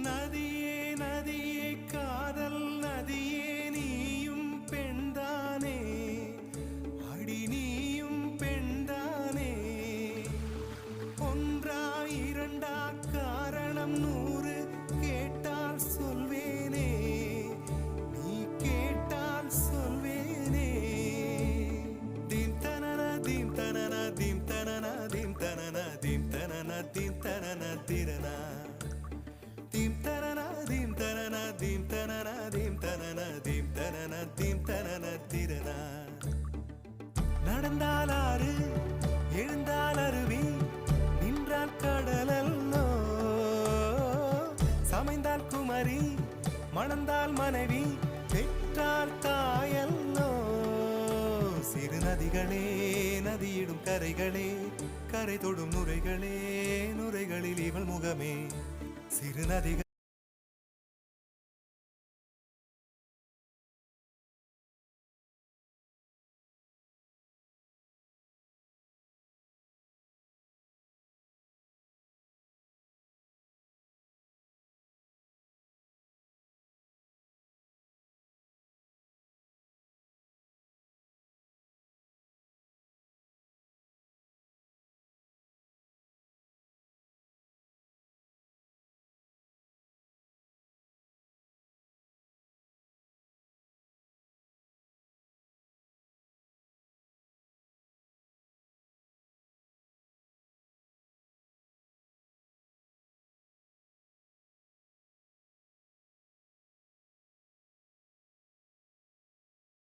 நதியே நதியே காதல் நதியே நீயும் பெண்தானே அடி நீயும் பெண்தானே ஒன்றா இரண்டா காரணம் 100 கேட்டால் சொல்வேனே நீ கேட்டால் சொல்வேனே தீம் தனன தீம் தனன தீம் தனன தீம் தனன தீம் தனன தீம் தனன திரனா தீம் தனன தீம் தனன தீம் தனன தீம் தனன தீம் தனன தீம் தனன திரனா நடந்தால் ஆறு எழுந்தால் அருவி நின்றால் கடலல்லோ சமைந்தால் குமரி மணந்தால் மனைவி பெற்றால் தாயல்லோ சிறு நதிகளே நதியிடும் கரைகளே கரை தொடும் நுரைகளே நுரைகளில் இவள் முகமே சிறு நதிகள்